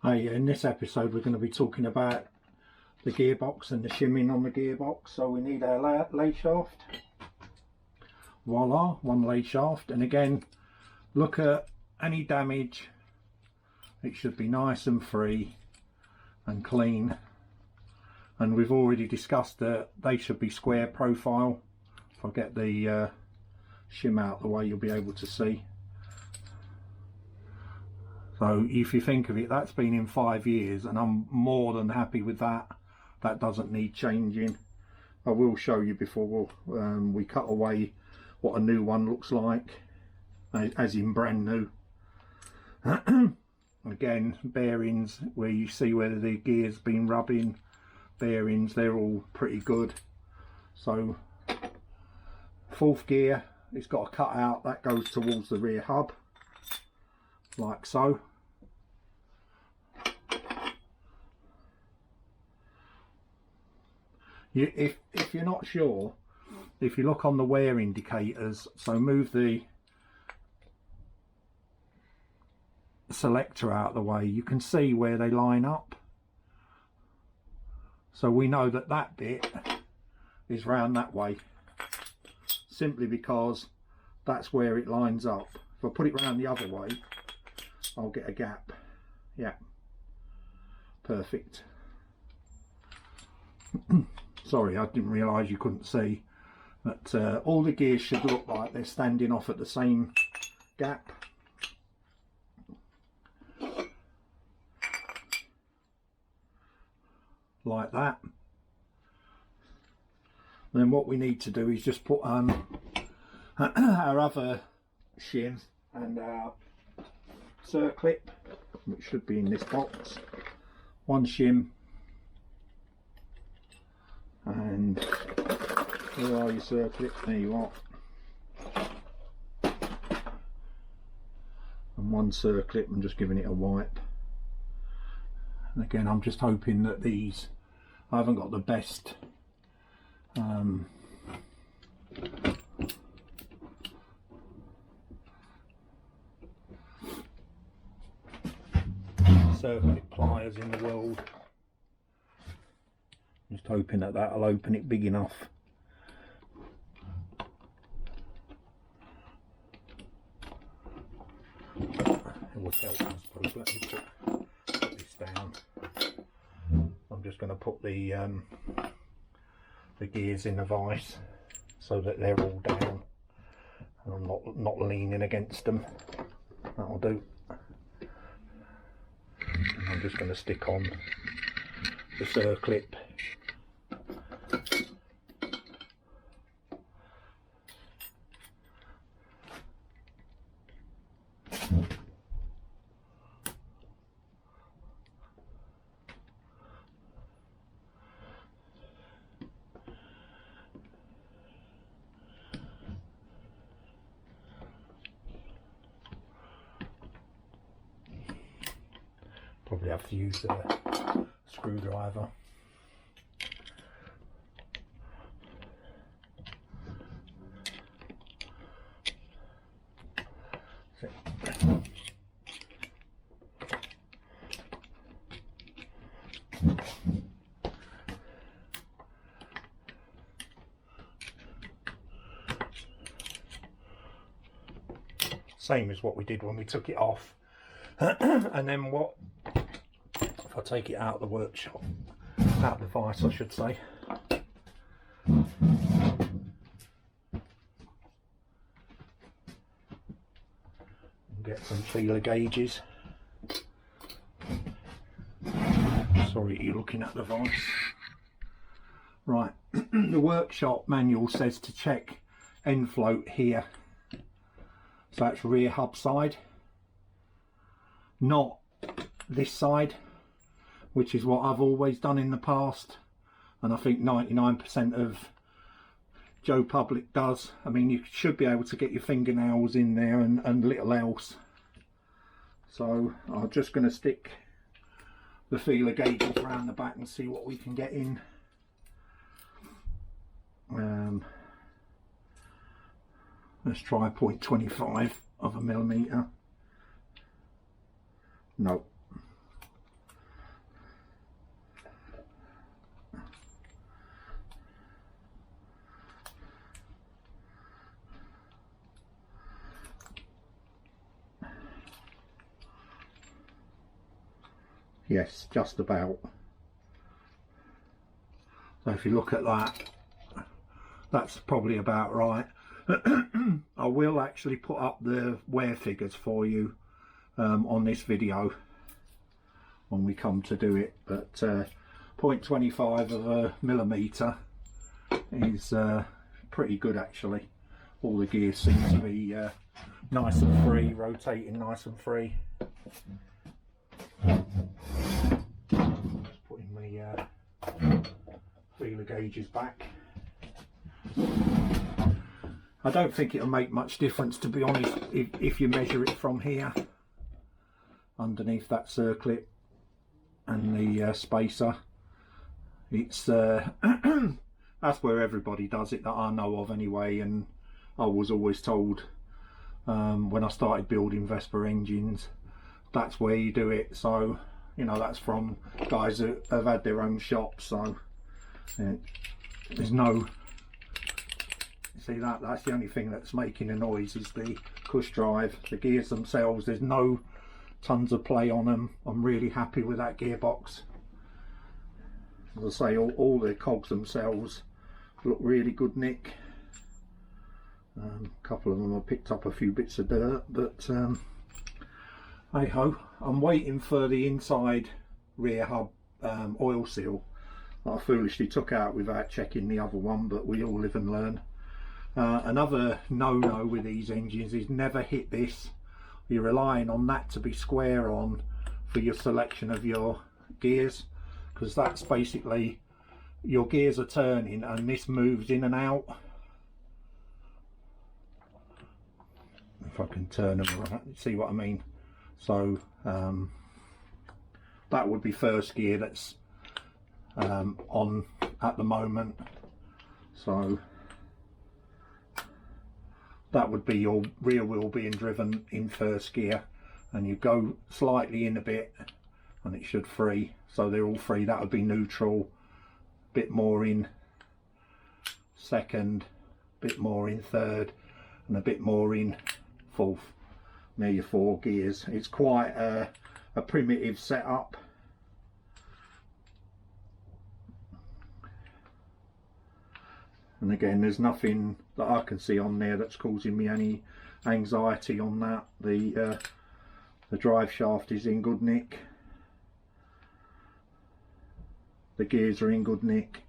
Hey, in this episode we're going to be talking about the gearbox and the shimming on the gearbox. So we need our lay shaft. Voila, one lay shaft. And again, look at any damage. It should be nice and free and clean. And we've already discussed that they should be square profile. If I get the shim out of the way, you'll be able to see. So if you think of it, that's been in 5 years and I'm more than happy with that. That doesn't need changing. I will show you before we cut away what a new one looks like, as in brand new. Again, bearings, where you see whether the gear's been rubbing, bearings, they're all pretty good. So fourth gear, it's got a cut out that goes towards the rear hub, like so. If you're not sure, if you look on the wear indicators, so move the selector out of the way, you can see where they line up. So we know that that bit is round that way, simply because that's where it lines up. If I put it round the other way, I'll get a gap. Yeah, perfect. Sorry, I didn't realise you couldn't see, but all the gears should look like they're standing off at the same gap. Like that. And then what we need to do is just put our other shim and our circlip, which should be in this box. One shim, and where are your circlips? There you are. And one circlip, I'm just giving it a wipe. And again, I'm just hoping that these, I haven't got the best circlip pliers in the world. Just hoping that that'll open it big enough. It will help, I suppose. Let me put this down. I'm just going to put the gears in the vise so that they're all down and I'm not leaning against them. That'll do. And I'm just going to stick on the circlip. Probably have to use a screwdriver. Same as what we did when we took it off. And then what, if I take it out of the workshop, out of the vise I should say, get some feeler gauges. Sorry, you're looking at the vise. Right, the workshop manual says to check end float here. So that's rear hub side, not this side, which is what I've always done in the past, and I think 99% of Joe Public does. I mean, you should be able to get your fingernails in there and little else. So I'm just going to stick the feeler gauges around the back and see what we can get in. Let's try 0.25 of a millimetre. No. Yes, just about. So if you look at that, that's probably about right. I will actually put up the wear figures for you on this video when we come to do it, but 0.25 of a millimetre is pretty good actually. All the gears seem to be nice and free, rotating nice and free. Just putting my feeler gauges back. I don't think it'll make much difference, to be honest, if you measure it from here underneath that circlet and the spacer. It's that's where everybody does it that I know of anyway, and I was always told when I started building Vespa engines, that's where you do it. So you know, that's from guys that have had their own shops, so there's no, see that's the only thing that's making a noise is the push drive. The gears themselves, there's no tons of play on them. I'm really happy with that gearbox. As I say, all the cogs themselves look really good nick. A couple of them I picked up a few bits of dirt, but hey ho. I'm waiting for the inside rear hub oil seal that I foolishly took out without checking the other one, but we all live and learn. Another no-no with these engines is never hit this. You're relying on that to be square on for your selection of your gears, because that's basically, your gears are turning and this moves in and out. If I can turn them around, see what I mean. So that would be first gear that's on at the moment. So that would be your rear wheel being driven in first gear, and you go slightly in a bit and it should free. So they're all free. That would be neutral, bit more in second, bit more in third, and a bit more in fourth. There, your 4 gears. It's quite a primitive setup. And again, there's nothing that I can see on there that's causing me any anxiety on that. The drive shaft is in good nick. The gears are in good nick.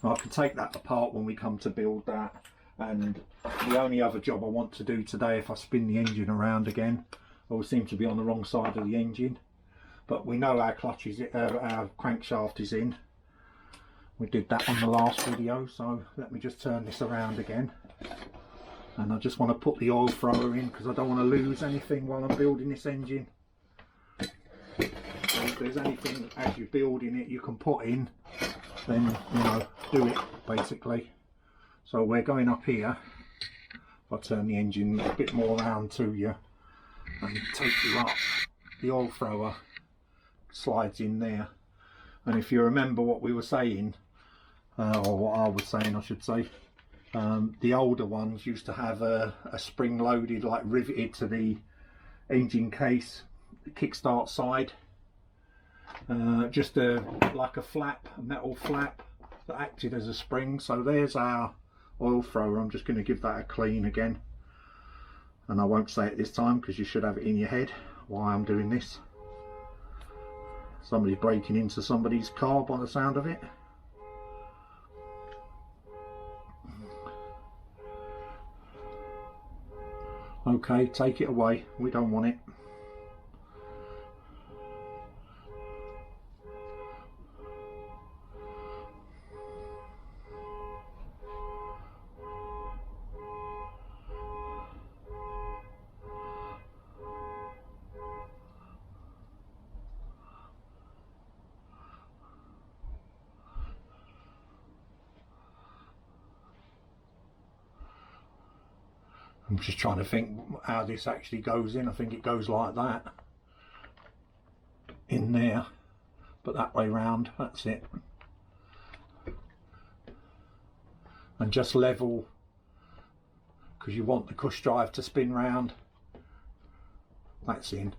I can take that apart when we come to build that. And the only other job I want to do today, if I spin the engine around again, I will seem to be on the wrong side of the engine. But we know our clutch is, our crankshaft is in. We did that on the last video, so let me just turn this around again. And I just want to put the oil thrower in because I don't want to lose anything while I'm building this engine. So if there's anything as you're building it you can put in, then you know, do it basically. So we're going up here. If I turn the engine a bit more around to you and take you up, the oil thrower slides in there. And if you remember what we were saying, or what I was saying I should say, the older ones used to have a spring loaded, like riveted to the engine case, the kickstart side, just like a flap, a metal flap that acted as a spring. So there's our oil thrower. I'm just going to give that a clean again, and I won't say it this time because you should have it in your head why I'm doing this. Somebody's breaking into somebody's car by the sound of it. Okay, take it away, we don't want it. I'm just trying to think how this actually goes in. I think it goes like that in there, but that way round, that's it. And just level, because you want the push drive to spin round. That's in.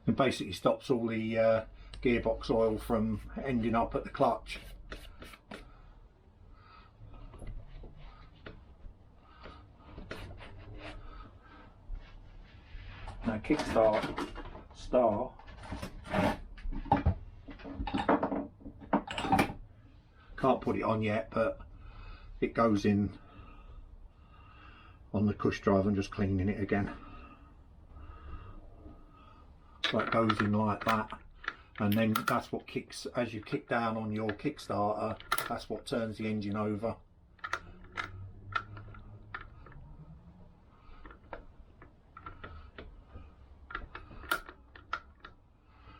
It basically stops all the gearbox oil from ending up at the clutch. Now Kickstart Star can't put it on yet, but it goes in on the cush drive. I'm just cleaning it again. So it goes in like that, and then that's what kicks, as you kick down on your Kickstarter, that's what turns the engine over.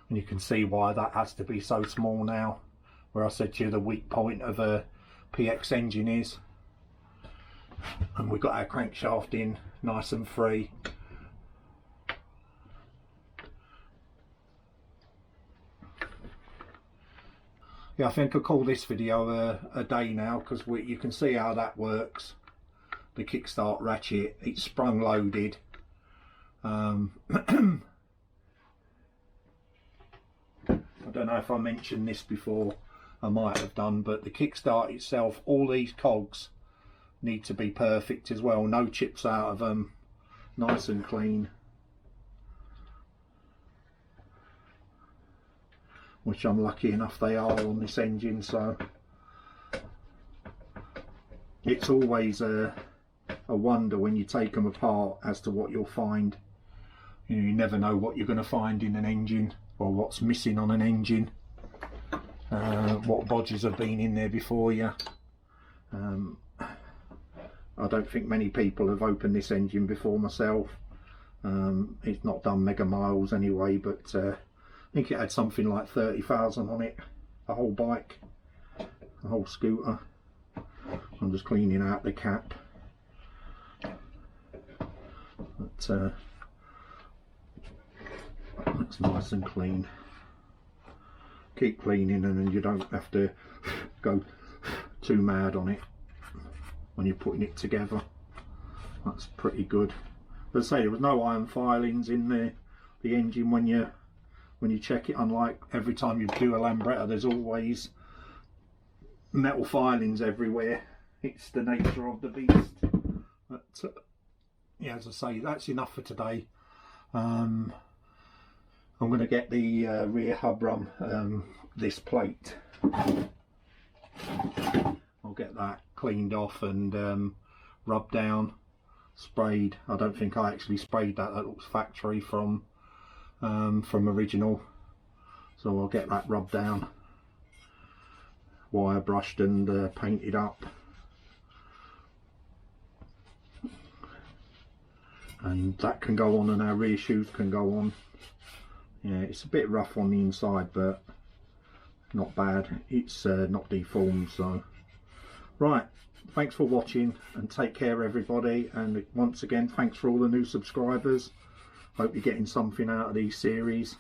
And you can see why that has to be so small now, where I said to you the weak point of a PX engine is. And we've got our crankshaft in nice and free. Yeah, I think I'll call this video a day now, because you can see how that works. The Kickstart ratchet, it's sprung loaded. I don't know if I mentioned this before, I might have done, but the Kickstart itself, all these cogs need to be perfect as well, no chips out of them, nice and clean, which I'm lucky enough they are on this engine. So it's always a wonder when you take them apart as to what you'll find. You know, you never know what you're going to find in an engine, or what's missing on an engine, what bodges have been in there before you. I don't think many people have opened this engine before myself. It's not done mega miles anyway, but I think it had something like 30,000 on it, the whole bike, the whole scooter. I'm just cleaning out the cap, but it's nice and clean. Keep cleaning, and then you don't have to go too mad on it when you're putting it together. That's pretty good. As I say, there was no iron filings in the engine when you check it, unlike every time you do a Lambretta there's always metal filings everywhere. It's the nature of the beast. But yeah, as I say, that's enough for today. I'm going to get the rear hub rum, this plate, I'll get that cleaned off and rubbed down, sprayed. I don't think I actually sprayed that, that looks factory from original, so I'll get that rubbed down, wire brushed and painted up, and that can go on, and our rear shoes can go on. Yeah, it's a bit rough on the inside, but not bad. It's not deformed. So right, thanks for watching, and take care everybody, and once again thanks for all the new subscribers. Hope you're getting something out of these series.